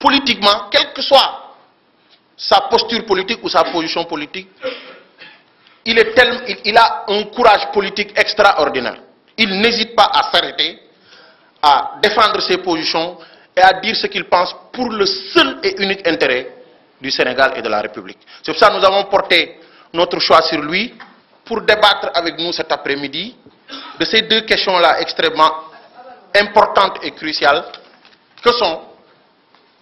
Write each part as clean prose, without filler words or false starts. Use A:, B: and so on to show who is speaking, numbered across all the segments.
A: politiquement, quelle que soit sa posture politique ou sa position politique, il a un courage politique extraordinaire. Il n'hésite pas à s'arrêter, à défendre ses positions et à dire ce qu'il pense pour le seul et unique intérêt du Sénégal et de la République. C'est pour ça que nous avons porté notre choix sur lui pour débattre avec nous cet après-midi de ces deux questions-là extrêmement importantes et cruciales que sont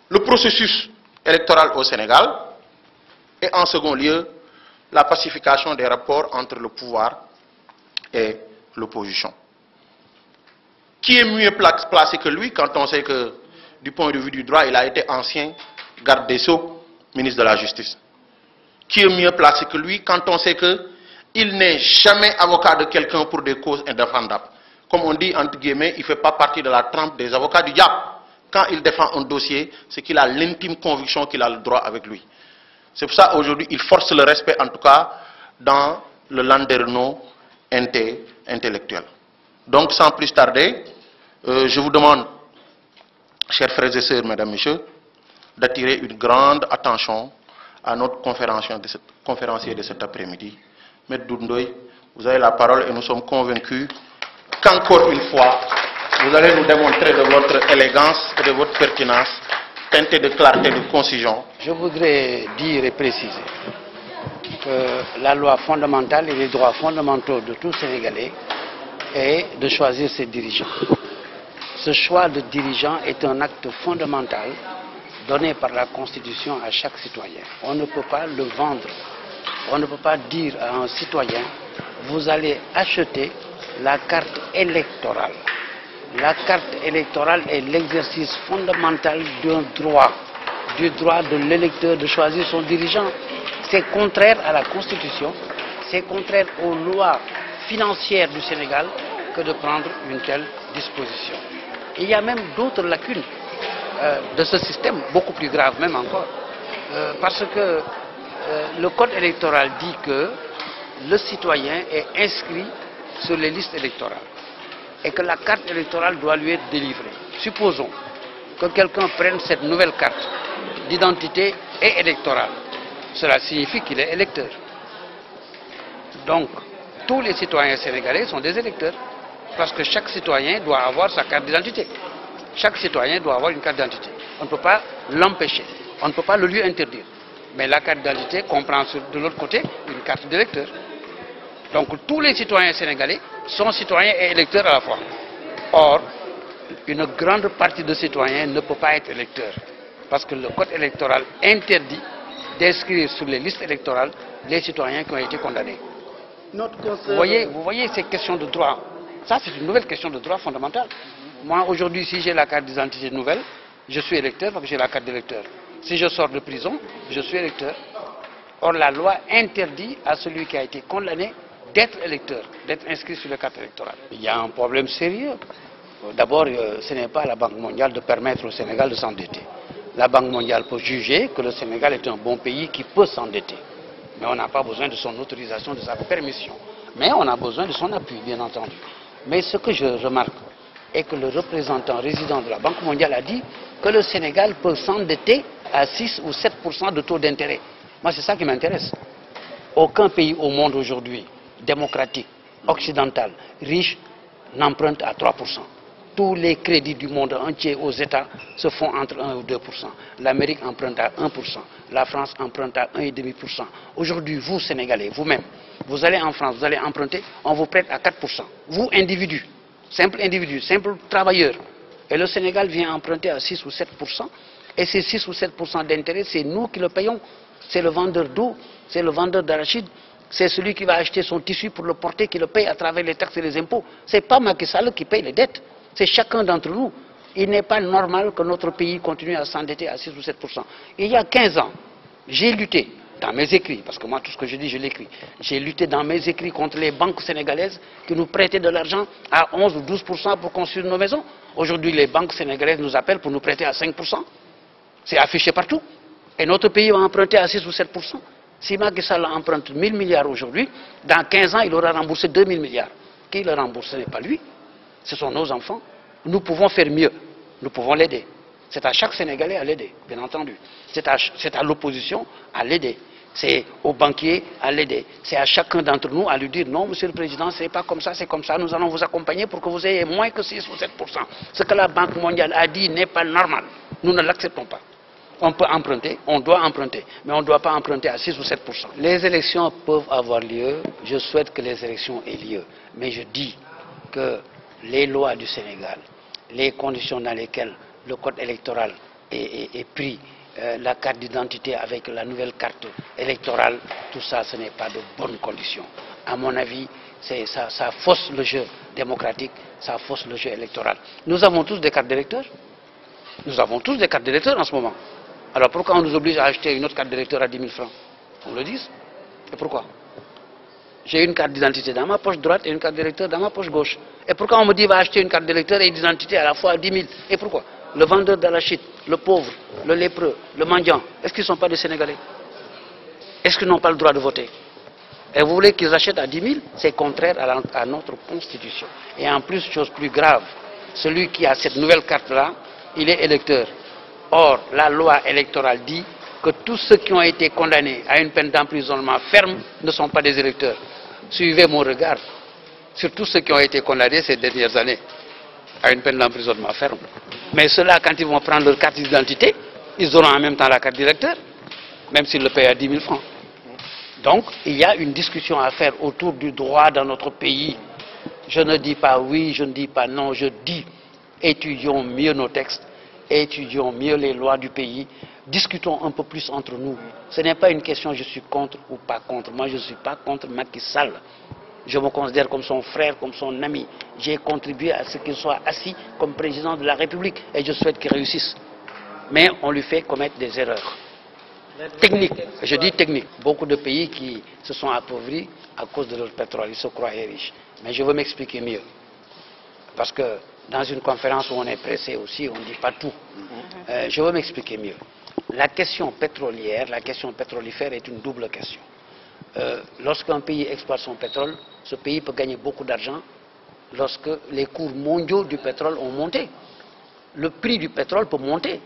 A: le processus électoral au Sénégal et en second lieu la pacification des rapports entre le pouvoir et l'opposition. Qui est mieux placé que lui quand on sait que du point de vue du droit, il a été ancien garde des Sceaux, ministre de la Justice. Qui est mieux placé que lui quand on sait qu'il n'est jamais avocat de quelqu'un pour des causes indéfendables. Comme on dit, entre guillemets, il ne fait pas partie de la trempe des avocats du diable. Quand il défend un dossier, c'est qu'il a l'intime conviction qu'il a le droit avec lui. C'est pour ça aujourd'hui, il force le respect, en tout cas, dans le landerneau intellectuel. Donc, sans plus tarder, je vous demande, chers frères et sœurs, mesdames, messieurs, d'attirer une grande attention à notre conférencier de cet après-midi. Maître Doudou, vous avez la parole et nous sommes convaincus qu'encore une fois, vous allez nous démontrer de votre élégance et de votre pertinence, teintée de clarté, de concision.
B: Je voudrais dire et préciser que la loi fondamentale et les droits fondamentaux de tout Sénégalais est de choisir ses dirigeants. Ce choix de dirigeant est un acte fondamental donné par la Constitution à chaque citoyen. On ne peut pas le vendre. On ne peut pas dire à un citoyen, vous allez acheter la carte électorale. La carte électorale est l'exercice fondamental d'un droit, du droit de l'électeur de choisir son dirigeant. C'est contraire à la Constitution, c'est contraire aux lois financières du Sénégal que de prendre une telle disposition. Et il y a même d'autres lacunes de ce système, beaucoup plus graves même encore, parce que le code électoral dit que le citoyen est inscrit sur les listes électorales et que la carte électorale doit lui être délivrée. Supposons que quelqu'un prenne cette nouvelle carte d'identité et électorale. Cela signifie qu'il est électeur. Donc, tous les citoyens sénégalais sont des électeurs parce que chaque citoyen doit avoir sa carte d'identité. Chaque citoyen doit avoir une carte d'identité. On ne peut pas l'empêcher, on ne peut pas le lui interdire. Mais la carte d'identité comprend de l'autre côté une carte d'électeur. Donc tous les citoyens sénégalais sont citoyens et électeurs à la fois. Or, une grande partie de citoyens ne peut pas être électeur. Parce que le code électoral interdit d'inscrire sur les listes électorales les citoyens qui ont été condamnés. Vous voyez ces questions de droit. Ça, c'est une nouvelle question de droit fondamentale. Moi, aujourd'hui, si j'ai la carte d'identité nouvelle, je suis électeur parce que j'ai la carte d'électeur. Si je sors de prison, je suis électeur. Or, la loi interdit à celui qui a été condamné d'être électeur, d'être inscrit sur la carte électorale. Il y a un problème sérieux. D'abord, ce n'est pas à la Banque mondiale de permettre au Sénégal de s'endetter. La Banque mondiale peut juger que le Sénégal est un bon pays qui peut s'endetter. Mais on n'a pas besoin de son autorisation, de sa permission. Mais on a besoin de son appui, bien entendu. Mais ce que je remarque est que le représentant résident de la Banque mondiale a dit que le Sénégal peut s'endetter à 6 ou 7% de taux d'intérêt. Moi, c'est ça qui m'intéresse. Aucun pays au monde aujourd'hui, démocratique, occidental, riche, n'emprunte à 3%. Tous les crédits du monde entier aux États se font entre 1 ou 2%. L'Amérique emprunte à 1%. La France emprunte à 1,5%. Aujourd'hui, vous, Sénégalais, vous-même, vous allez en France, vous allez emprunter, on vous prête à 4%. Vous, individu, simple travailleur. Et le Sénégal vient emprunter à 6 ou 7%. Et ces 6 ou 7% d'intérêt, c'est nous qui le payons. C'est le vendeur d'eau, c'est le vendeur d'arachide, c'est celui qui va acheter son tissu pour le porter, qui le paye à travers les taxes et les impôts. Ce n'est pas Macky Sall qui paye les dettes, c'est chacun d'entre nous. Il n'est pas normal que notre pays continue à s'endetter à 6 ou 7%. Il y a 15 ans, j'ai lutté dans mes écrits, parce que moi tout ce que je dis, je l'écris. J'ai lutté dans mes écrits contre les banques sénégalaises qui nous prêtaient de l'argent à 11 ou 12% pour construire nos maisons. Aujourd'hui, les banques sénégalaises nous appellent pour nous prêter à 5%. C'est affiché partout. Et notre pays va emprunter à 6 ou 7%. Si Macky Sall emprunte 1 000 milliards aujourd'hui, dans 15 ans, il aura remboursé 2 000 milliards. Qui le rembourse? Ce n'est pas lui, ce sont nos enfants. Nous pouvons faire mieux, nous pouvons l'aider. C'est à chaque Sénégalais à l'aider, bien entendu. C'est à l'opposition à l'aider. C'est aux banquiers à l'aider. C'est à chacun d'entre nous à lui dire non, monsieur le président, c'est pas comme ça, c'est comme ça. Nous allons vous accompagner pour que vous ayez moins que 6 ou 7%. Ce que la Banque mondiale a dit n'est pas normal. Nous ne l'acceptons pas. On peut emprunter, on doit emprunter, mais on ne doit pas emprunter à 6 ou 7%. Les élections peuvent avoir lieu. Je souhaite que les élections aient lieu. Mais je dis que les lois du Sénégal, les conditions dans lesquelles le code électoral est pris, la carte d'identité avec la nouvelle carte électorale, tout ça, ce n'est pas de bonnes conditions. À mon avis, ça fausse le jeu démocratique, ça fausse le jeu électoral. Nous avons tous des cartes d'électeurs. Nous avons tous des cartes d'électeurs en ce moment. Alors pourquoi on nous oblige à acheter une autre carte d'électeur à 10 000 francs? On le dit. Et pourquoi? J'ai une carte d'identité dans ma poche droite et une carte d'électeur dans ma poche gauche. Et pourquoi on me dit va acheter une carte d'électeur et d'identité à la fois à 10 000? Et pourquoi? Le vendeur d'arachide, le pauvre, le lépreux, le mendiant, est-ce qu'ils ne sont pas des Sénégalais? Est-ce qu'ils n'ont pas le droit de voter? Et vous voulez qu'ils achètent à 10 000? C'est contraire à notre constitution. Et en plus, chose plus grave, celui qui a cette nouvelle carte-là, il est électeur. Or, la loi électorale dit que tous ceux qui ont été condamnés à une peine d'emprisonnement ferme ne sont pas des électeurs. Suivez mon regard sur tous ceux qui ont été condamnés ces dernières années à une peine d'emprisonnement ferme. Mais ceux-là, quand ils vont prendre leur carte d'identité, ils auront en même temps la carte d'électeur, même s'ils le payent à 10 000 francs. Donc, il y a une discussion à faire autour du droit dans notre pays. Je ne dis pas oui, je ne dis pas non, je dis étudions mieux nos textes, étudions mieux les lois du pays, discutons un peu plus entre nous. Ce n'est pas une question je suis contre ou pas contre. Moi, je ne suis pas contre Macky Sall. Je me considère comme son frère, comme son ami. J'ai contribué à ce qu'il soit assis comme président de la République et je souhaite qu'il réussisse. Mais on lui fait commettre des erreurs. Techniques, je dis techniques. Beaucoup de pays qui se sont appauvris à cause de leur pétrole, ils se croyaient riches. Mais je veux m'expliquer mieux. Parce que dans une conférence où on est pressé aussi, on ne dit pas tout. Je veux m'expliquer mieux. La question pétrolière, la question pétrolifère est une double question. Lorsqu'un pays exploite son pétrole, ce pays peut gagner beaucoup d'argent lorsque les cours mondiaux du pétrole ont monté. Le prix du pétrole peut monter.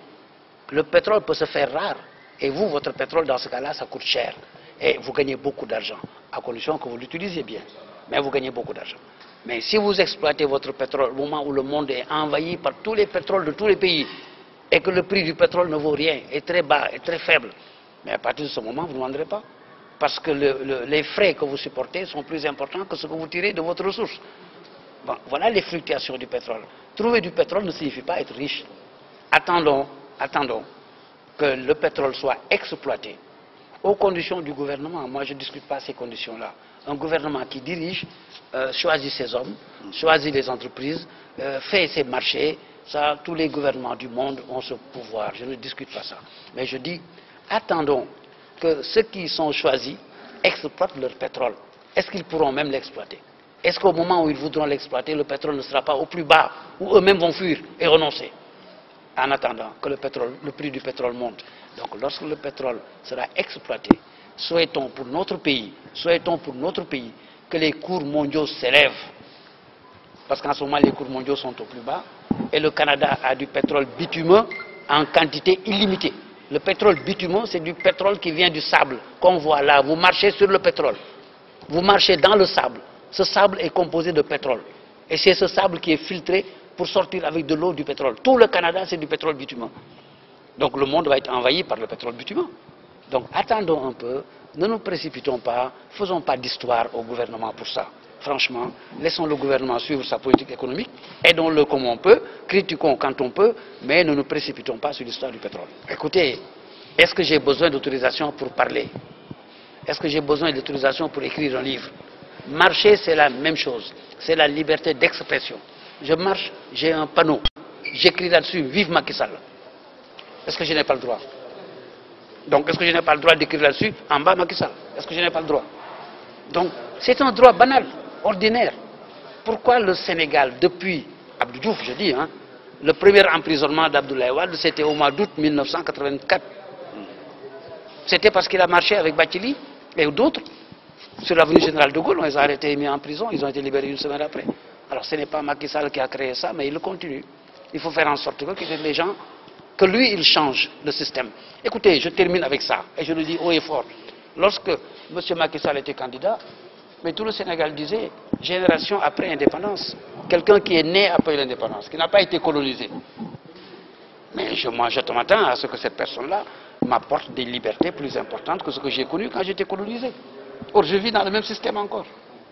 B: Le pétrole peut se faire rare. Et vous, votre pétrole, dans ce cas-là, ça coûte cher. Et vous gagnez beaucoup d'argent, à condition que vous l'utilisiez bien. Mais vous gagnez beaucoup d'argent. Mais si vous exploitez votre pétrole au moment où le monde est envahi par tous les pétroles de tous les pays, et que le prix du pétrole ne vaut rien, est très bas, est très faible, mais à partir de ce moment, vous ne vendrez pas. Parce que les frais que vous supportez sont plus importants que ce que vous tirez de votre ressource. Bon, voilà les fluctuations du pétrole. Trouver du pétrole ne signifie pas être riche. Attendons que le pétrole soit exploité aux conditions du gouvernement. Moi, je ne discute pas ces conditions-là. Un gouvernement qui dirige, choisit ses hommes, choisit les entreprises, fait ses marchés. Ça, tous les gouvernements du monde ont ce pouvoir. Je ne discute pas ça. Mais je dis, attendons que ceux qui sont choisis exploitent leur pétrole. Est-ce qu'ils pourront même l'exploiter? Est-ce qu'au moment où ils voudront l'exploiter, le pétrole ne sera pas au plus bas, où eux-mêmes vont fuir et renoncer? En attendant que le prix du pétrole monte. Donc lorsque le pétrole sera exploité, souhaitons pour notre pays que les cours mondiaux s'élèvent. Parce qu'en ce moment, les cours mondiaux sont au plus bas. Et le Canada a du pétrole bitumeux en quantité illimitée. Le pétrole bitumeux, c'est du pétrole qui vient du sable, qu'on voit là. Vous marchez sur le pétrole. Vous marchez dans le sable. Ce sable est composé de pétrole. Et c'est ce sable qui est filtré pour sortir avec de l'eau du pétrole. Tout le Canada, c'est du pétrole bitumeux. Donc le monde va être envahi par le pétrole bitumeux. Donc attendons un peu, ne nous précipitons pas, faisons pas d'histoire au gouvernement pour ça. Franchement, laissons le gouvernement suivre sa politique économique, aidons-le comme on peut, critiquons quand on peut, mais ne nous précipitons pas sur l'histoire du pétrole. Écoutez, est-ce que j'ai besoin d'autorisation pour parler? Est-ce que j'ai besoin d'autorisation pour écrire un livre? Marcher, c'est la même chose. C'est la liberté d'expression. Je marche, j'ai un panneau. J'écris là-dessus, vive Macky Sall. Est-ce que je n'ai pas le droit? Donc, est-ce que je n'ai pas le droit d'écrire là-dessus, en bas Macky Sall? Est-ce que je n'ai pas le droit? Donc, c'est un droit banal, ordinaire. Pourquoi le Sénégal, depuis Abdou Diouf, je dis, le premier emprisonnement d'Abdoulaye Wade, c'était au mois d'août 1984. C'était parce qu'il a marché avec Bathily et d'autres sur l'avenue Général de Gaulle. On les a arrêtés et mis en prison. Ils ont été libérés une semaine après. Alors ce n'est pas Macky Sall qui a créé ça, mais il le continue. Il faut faire en sorte que les gens que lui, il change le système. Écoutez, je termine avec ça, et je le dis haut et fort. Lorsque M. Macky Sall était candidat, mais tout le Sénégal disait, génération après indépendance, quelqu'un qui est né après l'indépendance, qui n'a pas été colonisé. Mais je m'attends à ce que cette personne-là m'apporte des libertés plus importantes que ce que j'ai connu quand j'étais colonisé. Or, je vis dans le même système encore.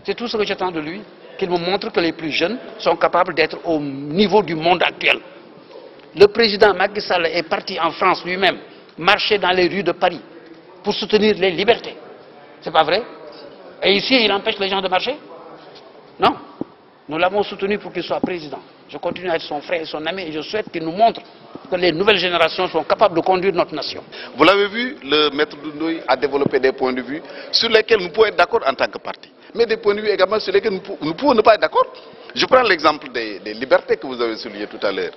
B: C'est tout ce que j'attends de lui, qu'il me montre que les plus jeunes sont capables d'être au niveau du monde actuel. Le président Macky Sall est parti en France lui-même, marcher dans les rues de Paris pour soutenir les libertés. C'est pas vrai? Et ici, il empêche les gens de marcher? Non. Nous l'avons soutenu pour qu'il soit président. Je continue à être son frère et son ami et je souhaite qu'il nous montre que les nouvelles générations sont capables de conduire notre nation.
C: Vous l'avez vu, le maître Doundoy a développé des points de vue sur lesquels nous pouvons être d'accord en tant que parti. Mais des points de vue également sur lesquels nous pouvons ne pas être d'accord. Je prends l'exemple des libertés que vous avez souligné tout à l'heure.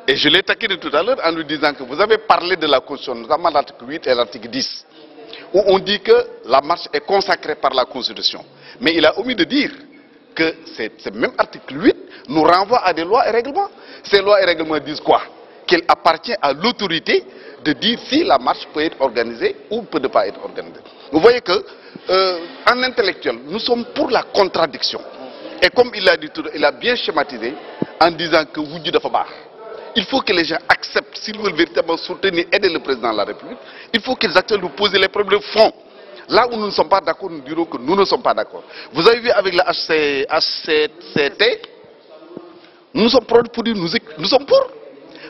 C: Et je l'ai taquiné tout à l'heure en lui disant que vous avez parlé de la Constitution, notamment l'article 8 et l'article 10, où on dit que la marche est consacrée par la Constitution. Mais il a omis de dire que ce même article 8 nous renvoie à des lois et règlements. Ces lois et règlements disent quoi? Qu'il appartient à l'autorité de dire si la marche peut être organisée ou peut ne pas être organisée. Vous voyez que, en intellectuel, nous sommes pour la contradiction. Et comme il a dit, il a bien schématisé en disant que vous dites de Fabar. Il faut que les gens acceptent, s'ils veulent véritablement soutenir et aider le président de la République, il faut qu'ils acceptent de poser les problèmes de fond. Là où nous ne sommes pas d'accord, nous dirons que nous ne sommes pas d'accord. Vous avez vu avec la HCT, nous sommes prêts pour dire nous sommes pour.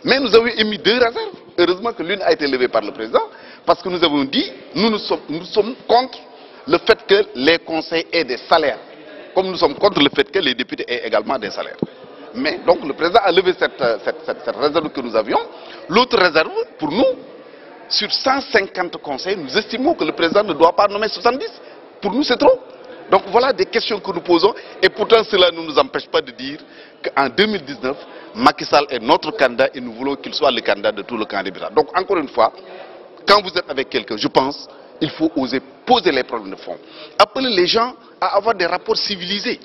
C: Mais nous avons émis deux réserves. Heureusement que l'une a été levée par le président, parce que nous avons dit nous sommes contre le fait que les conseils aient des salaires, comme nous sommes contre le fait que les députés aient également des salaires. Mais donc le président a levé cette réserve que nous avions. L'autre réserve, pour nous, sur 150 conseils, nous estimons que le président ne doit pas nommer 70. Pour nous, c'est trop. Donc voilà des questions que nous posons. Et pourtant, cela ne nous empêche pas de dire qu'en 2019, Macky Sall est notre candidat et nous voulons qu'il soit le candidat de tout le candidat. Donc encore une fois, quand vous êtes avec quelqu'un, je pense, il faut oser poser les problèmes de fond. Appeler les gens à avoir des rapports civilisés.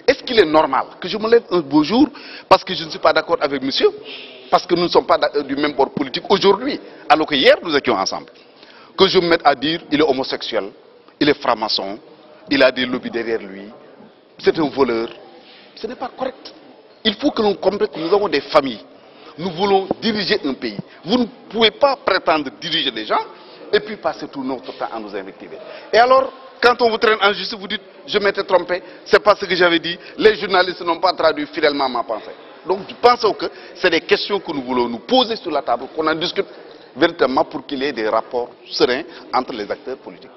C: Est-ce qu'il est normal que je me lève un beau jour parce que je ne suis pas d'accord avec monsieur, parce que nous ne sommes pas du même bord politique aujourd'hui, alors que hier nous étions ensemble, que je me mette à dire il est homosexuel, il est franc-maçon, il a des lobbies derrière lui, c'est un voleur? Ce n'est pas correct. Il faut que l'on comprenne que nous avons des familles. Nous voulons diriger un pays. Vous ne pouvez pas prétendre diriger des gens et puis passer tout notre temps à nous invectiver. Et alors, quand on vous traîne en justice, vous dites je m'étais trompé, c'est pas ce que j'avais dit, les journalistes n'ont pas traduit fidèlement ma pensée. Donc je pense que c'est des questions que nous voulons nous poser sur la table, qu'on en discute véritablement pour qu'il y ait des rapports sereins entre les acteurs politiques.